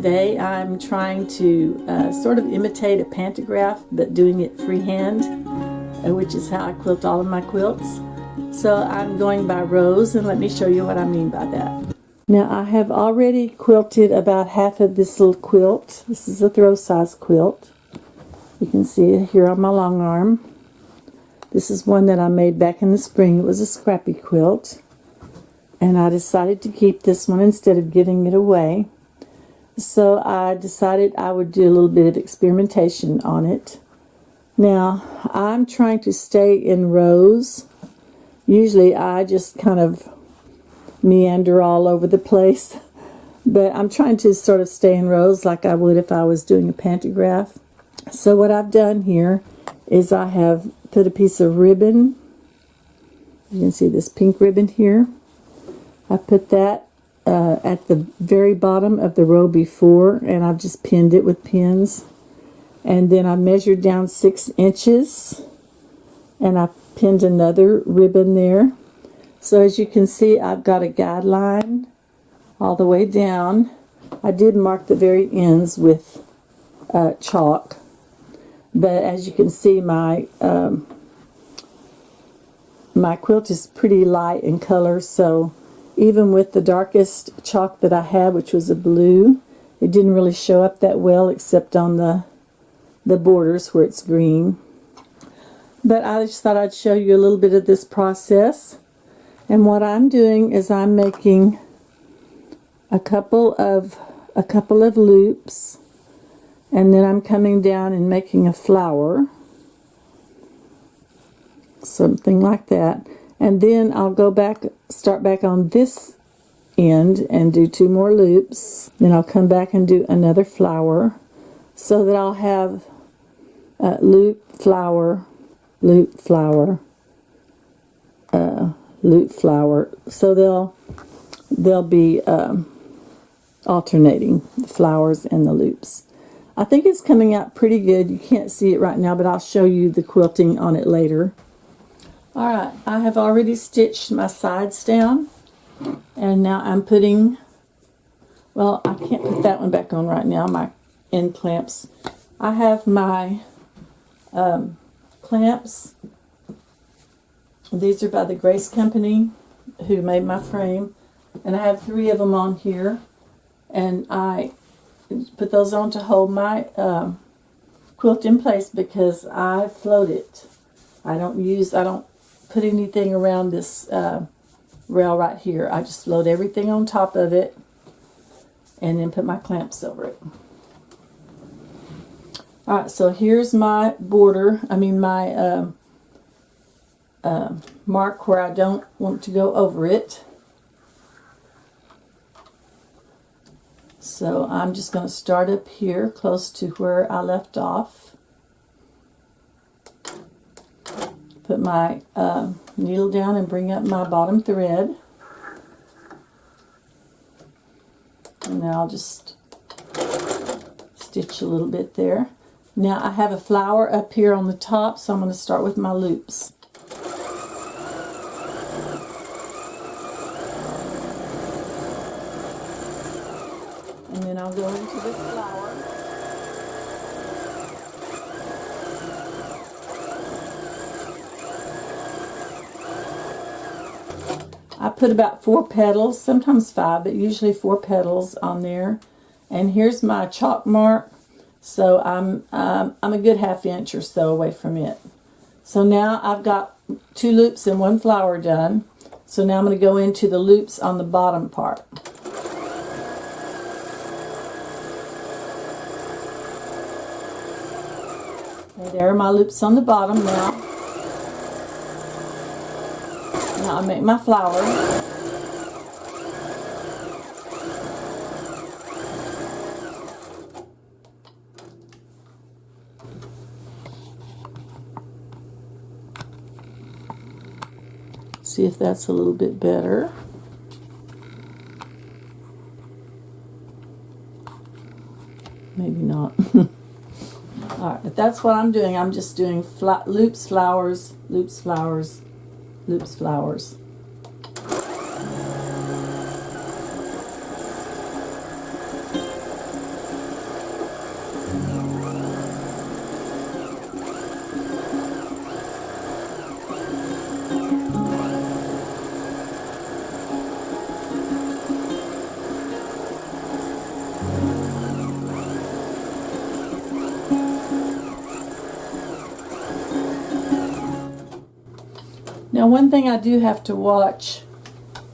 Today I'm trying to sort of imitate a pantograph, but doing it freehand, which is how I quilt all of my quilts. So I'm going by rows, and let me show you what I mean by that. Now I have already quilted about half of this little quilt. This is a throw size quilt. You can see it here on my long arm. This is one that I made back in the spring. It was a Scrappy quilt. And I decided to keep this one instead of giving it away. So I decided I would do a little bit of experimentation on it. Now, I'm trying to stay in rows. Usually I just kind of meander all over the place. But I'm trying to sort of stay in rows like I would if I was doing a pantograph. So what I've done here is I have put a piece of ribbon. You can see this pink ribbon here. I put that at the very bottom of the row before, and I've just pinned it with pins. And then I measured down 6 inches, and I pinned another ribbon there. So as you can see, I've got a guideline all the way down. I did mark the very ends with chalk, but as you can see, my quilt is pretty light in color, so even with the darkest chalk that I had, which was a blue, it didn't really show up that well except on the borders where it's green. But I just thought I'd show you a little bit of this process. And what I'm doing is I'm making a couple of loops, and then I'm coming down and making a flower, something like that. And then I'll go back, start back on this end and do 2 more loops. Then I'll come back and do another flower, so that I'll have loop, flower, loop, flower, loop, flower. So they'll be alternating the flowers and the loops. I think it's coming out pretty good. You can't see it right now, but I'll show you the quilting on it later. Alright, I have already stitched my sides down, and now I'm putting, well, I can't put that one back on right now, my end clamps. I have my clamps. These are by the Grace Company, who made my frame, and I have 3 of them on here, and I put those on to hold my quilt in place because I float it. I don't put anything around this rail right here. I just float everything on top of it and then put my clamps over it. Alright, so here's my border, my mark where I don't want to go over it. So I'm just going to start up here close to where I left off. Put my needle down and bring up my bottom thread. And then I'll just stitch a little bit there. Now I have a flower up here on the top, so I'm going to start with my loops. And then I'll go into the flower. I put about 4 petals, sometimes 5, but usually 4 petals on there. And here's my chalk mark, so I'm a good 1/2 inch or so away from it. So now I've got 2 loops and 1 flower done. So now I'm going to go into the loops on the bottom part. Okay, there are my loops on the bottom now. Now I make my flower. See if that's a little bit better. Maybe not. Alright, but that's what I'm doing. I'm just doing loops, flowers, loops, flowers, loops, flowers. Now one thing I do have to watch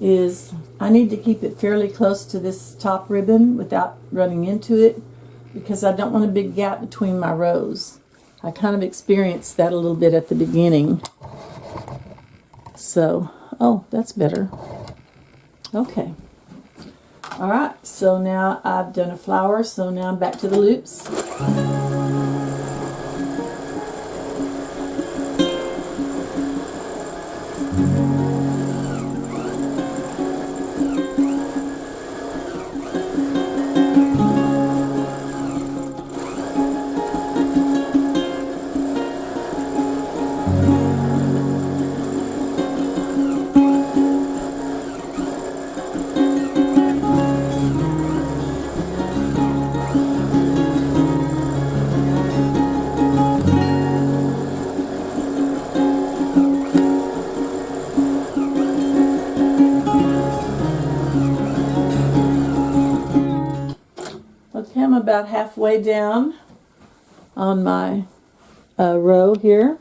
is I need to keep it fairly close to this top ribbon without running into it, because I don't want a big gap between my rows. I kind of experienced that a little bit at the beginning. So, oh, that's better. Okay. Alright, so now I've done a flower, so now I'm back to the loops. Okay, I'm about halfway down on my row here.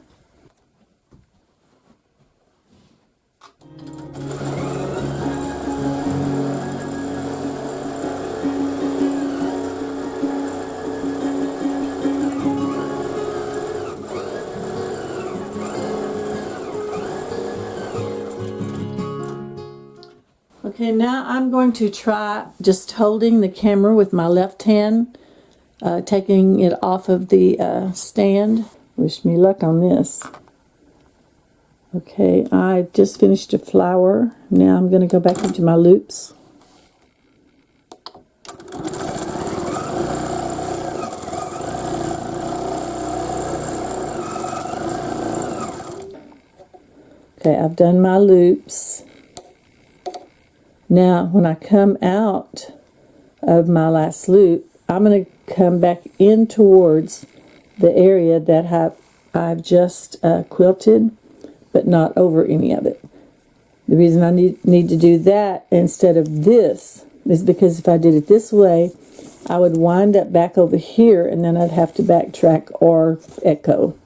Okay, now I'm going to try just holding the camera with my left hand, taking it off of the stand. Wish me luck on this. Okay, I just finished a flower. Now I'm going to go back into my loops. Okay, I've done my loops. Now, when I come out of my last loop, I'm going to come back in towards the area that I've just quilted, but not over any of it. The reason I need to do that instead of this is because if I did it this way, I would wind up back over here, and then I'd have to backtrack or echo.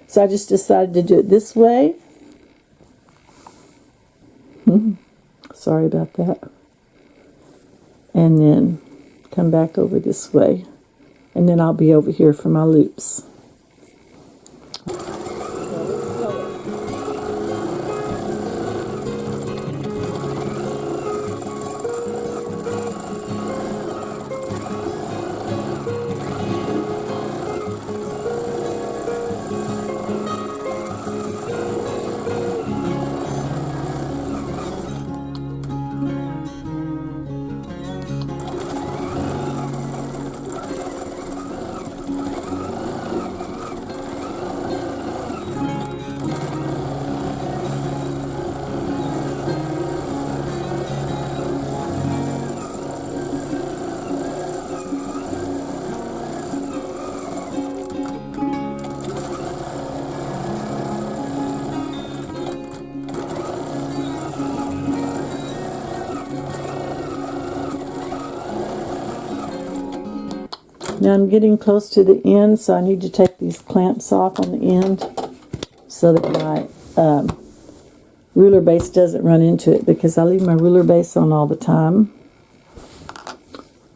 So I just decided to do it this way. Sorry about that. And then come back over this way. And then I'll be over here for my loops. Now I'm getting close to the end, so I need to take these clamps off on the end so that my ruler base doesn't run into it, because I leave my ruler base on all the time.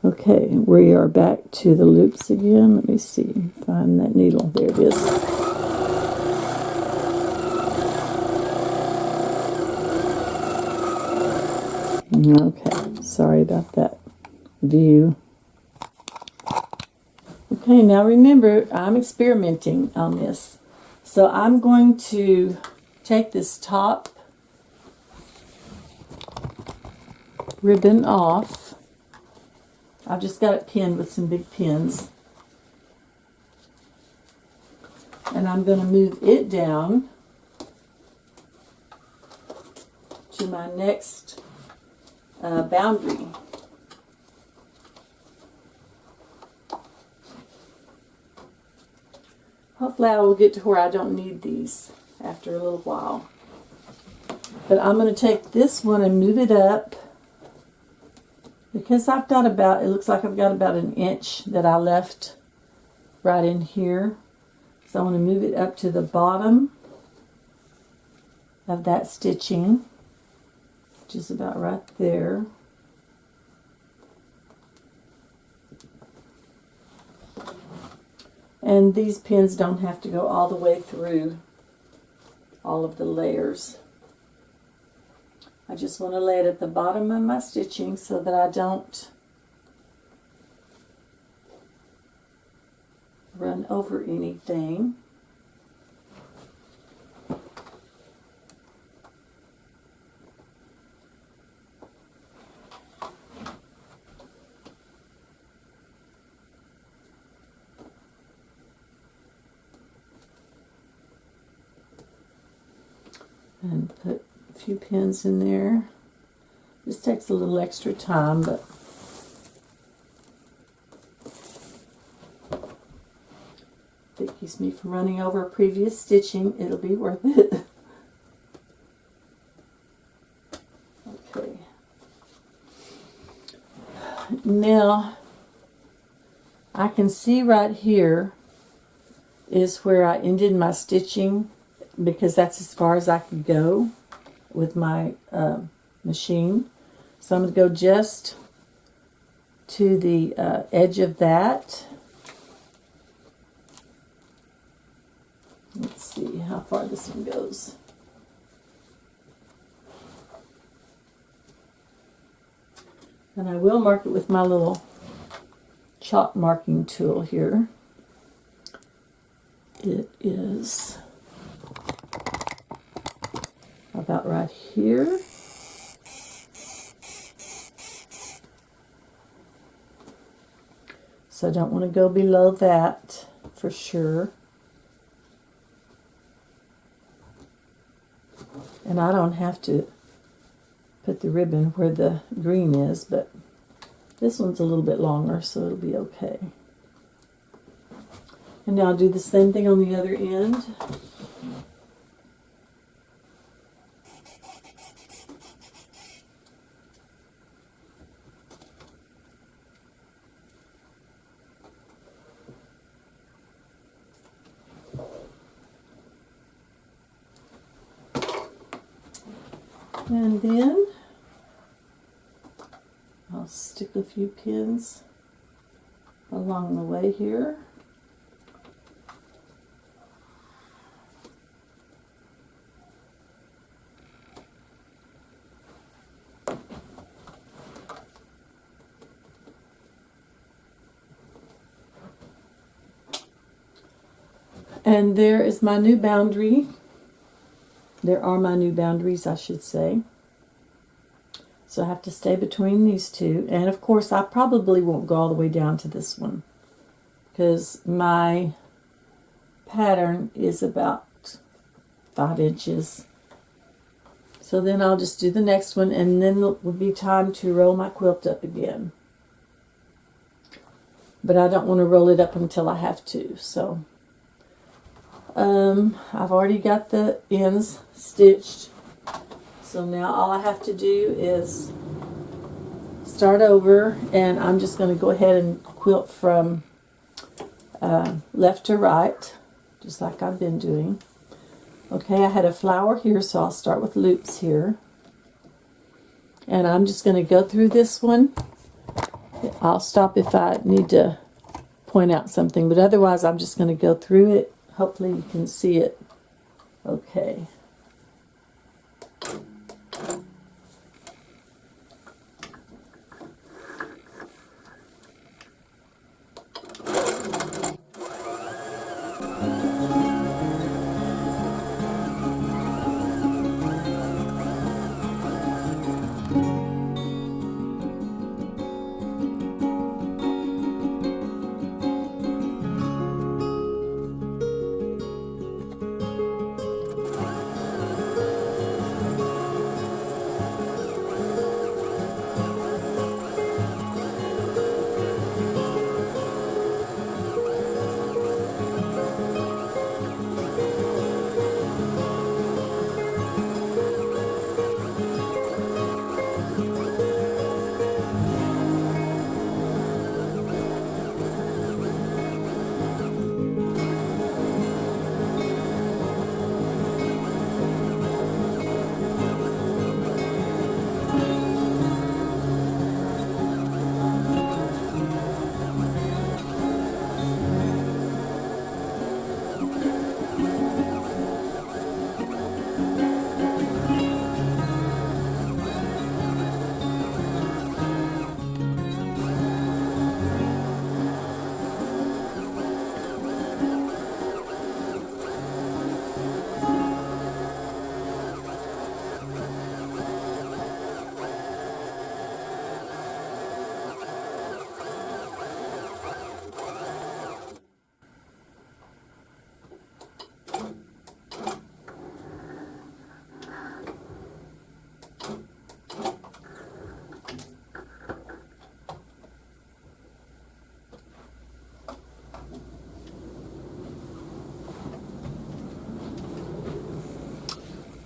Okay, we are back to the loops again. Let me see, find that needle. There it is. Okay, sorry about that view. Okay, now remember, I'm experimenting on this. So I'm going to take this top ribbon off. I've just got it pinned with some big pins. And I'm going to move it down to my next boundary. Hopefully I will get to where I don't need these after a little while. But I'm going to take this one and move it up, because I've got about, it looks like I've got about an inch that I left right in here. So I want to move it up to the bottom. of that stitching, which is about right there. And these pins don't have to go all the way through all of the layers. I just want to lay it at the bottom of my stitching so that I don't run over anything. And put a few pins in there. This takes a little extra time, but if it keeps me from running over previous stitching, it'll be worth it. Okay. Now, I can see right here is where I ended my stitching, because that's as far as I could go with my machine. So I'm going to go just to the edge of that. Let's see how far this one goes. And I will mark it with my little chalk marking tool here. It is about right here. So I don't want to go below that for sure. And I don't have to put the ribbon where the green is, but this one's a little bit longer, so it'll be okay. And now I'll do the same thing on the other end. And then I'll stick a few pins along the way here. And there is my new boundary. There are my new boundaries, I should say. So I have to stay between these two. And of course, I probably won't go all the way down to this one, because my pattern is about 5 inches. So then I'll just do the next one, and then it will be time to roll my quilt up again. But I don't want to roll it up until I have to, so I've already got the ends stitched, so now all I have to do is start over, and I'm just going to go ahead and quilt from left to right, just like I've been doing. Okay, I had a flower here, so I'll start with loops here, and I'm just going to go through this one. I'll stop if I need to point out something, but otherwise I'm just going to go through it. Hopefully you can see it okay.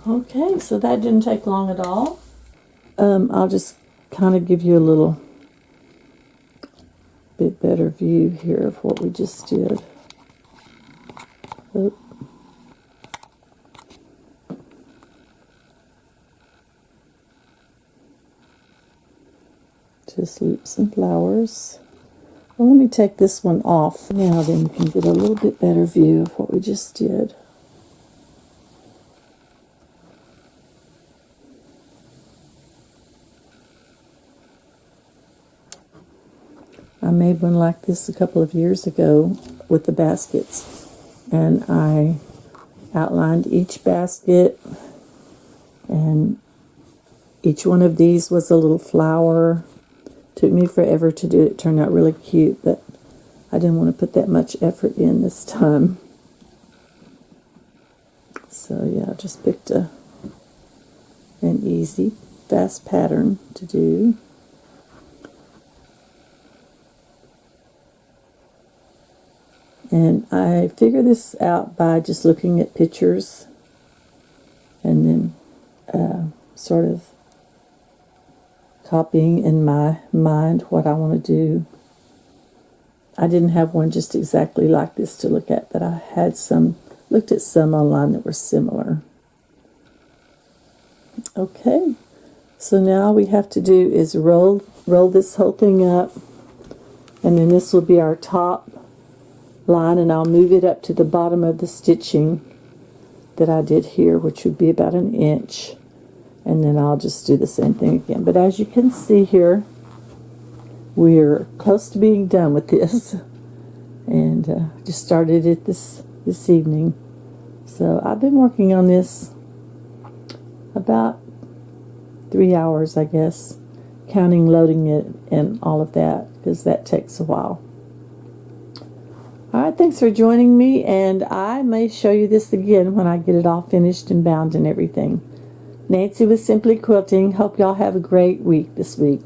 Okay, so that didn't take long at all. I'll just kind of give you a little bit better view here of what we just did. Oop. Just loop some flowers. Well, let me take this one off. Now then you can get a little bit better view of what we just did. I made one like this a couple of years ago with the baskets, and I outlined each basket, and each one of these was a little flower. Took me forever to do it. It turned out really cute, but I didn't want to put that much effort in this time. So yeah, I just picked an easy, fast pattern to do. And I figure this out by just looking at pictures and then sort of copying in my mind what I want to do. I didn't have one just exactly like this to look at, but I had looked at some online that were similar. Okay, so now all we have to do is roll this whole thing up, and then this will be our top line, and I'll move it up to the bottom of the stitching that I did here, which would be about 1 inch. And then I'll just do the same thing again. But as you can see here, we're close to being done with this. And just started it this evening. So I've been working on this about 3 hours, I guess, counting loading it and all of that, because that takes a while. All right, thanks for joining me, and I may show you this again when I get it all finished and bound and everything. Nancy with Simply Quilting. Hope y'all have a great week this week.